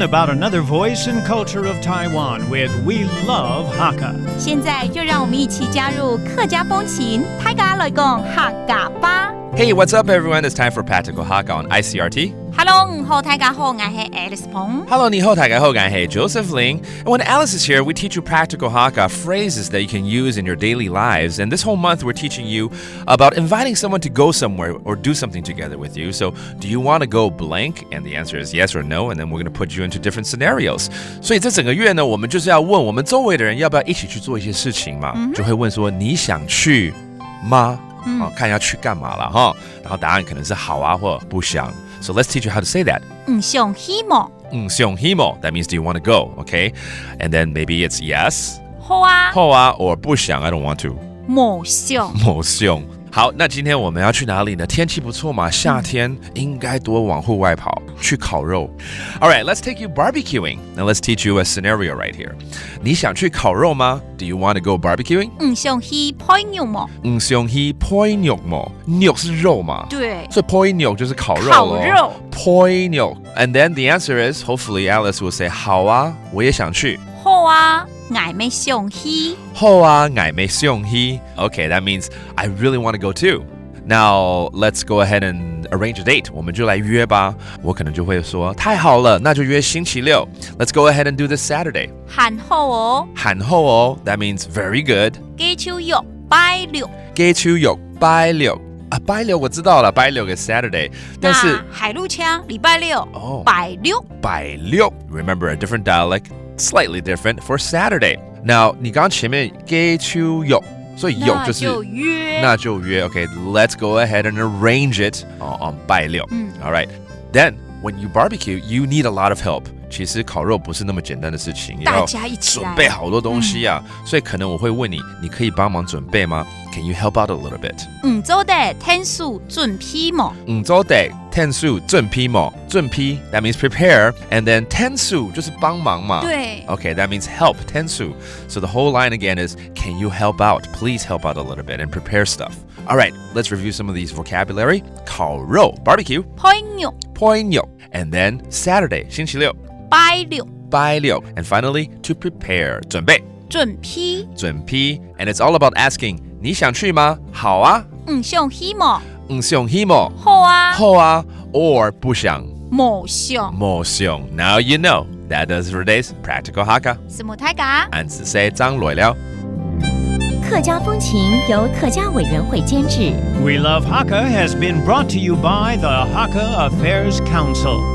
learn about another voice and culture of Taiwan with We Love Hakka. 现在就让我们一起加入客家风情，大家来讲客家吧。Hey, what's up, everyone? It's time for Practical Hakka on ICRT. Hello， 好，大家好，我是 Alice Peng。 Hello, 你好，大家好，我是 Joseph Ling. And when Alice is here, we teach you practical Hakka phrases that you can use in your daily lives. And this whole month, we're teaching you about inviting someone to go somewhere or do something together with you. So, do you want to go blank? And the answer is yes or no. And then we're going to put you into different scenarios. 所以这整个月呢，我们就是要问我们周围的人要不要一起去做一些事情嘛？就会问说你想去吗？看要去干嘛了哈？然后答案可能是好啊，或不想。So let's teach you how to say that. 想希望。想希望 that means do you want to go, okay? And then maybe it's yes. 好啊。好啊 or 不想 I don't want to. 冇想。冇想。好，那今天我们要去哪里呢？天气不错嘛，夏天应该多往户外跑，去烤肉。All right, let's take you barbecuing. Now let's teach you a scenario right here. 你想去烤肉吗？ Do you want to go barbecuing? 想去配肉嘛。想去配肉嘛，肉是肉嘛？对。所以配肉就是烤肉咯。烤肉。配肉。And then the answer is, hopefully Alice will say, 好啊，我也想去。好啊。I may想去。好啊，I may想去。Okay, that means I really want to go too. Now, let's go ahead and arrange a date. 我们就来约吧。我可能就会说，太好了，那就约星期六。Let's go ahead and do this Saturday. 很好哦。很好哦。That means very good. 記住約拜六。記住約拜六。啊，拜六我知道了，拜六是 Saturday。但是海陸腔禮拜六。哦。拜六。拜六。Remember a different dialect. Slightly different for Saturday. Now, 你刚前面記住約，所以約就是那就約。Okay, let's go ahead and arrange it on 拜六。All right. Then, when you barbecue, you need a lot of help. 其实烤肉不是那么简单的事情，大家一起准备好多东西啊，所以可能我会问你，你可以帮忙准备吗？ Can you help out a little bit? 做的天數準備嘛。做的天數準備嘛，準備 that means prepare, and then 天數就是幫忙嘛。對。Okay, that means help 天數. So the whole line again is, can you help out? Please help out a little bit and prepare stuff. All right, let's review some of these vocabulary. 烤肉 barbecue. 配肉. 配肉. And then Saturday 星期六. 拜六. 拜六. And finally, to prepare 準備. 準備. 準備. And it's all about asking, 你想去嗎？好啊。想去嘛。想去嘛。好啊。好啊。Or 不想。冇想。冇想。Now you know. That does for today's Practical Hakka. 什麼大家？俺只識張來了。客家風情由客家委員會監製。We Love Hakka has been brought to you by the Hakka Affairs Council.